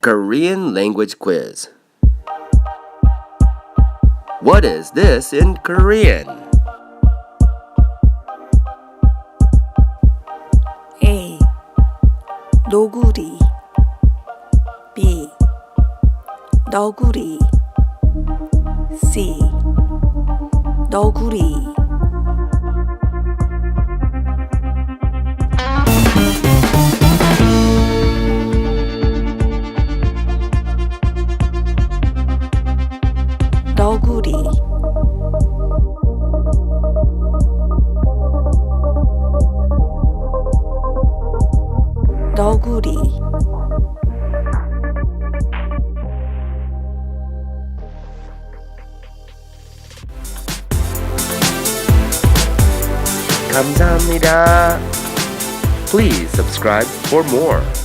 Korean language quiz. What is this in Korean? A. 노구리 B. 너구리 C. 너구리 너구리 너구리 감사합니다. Please subscribe for more.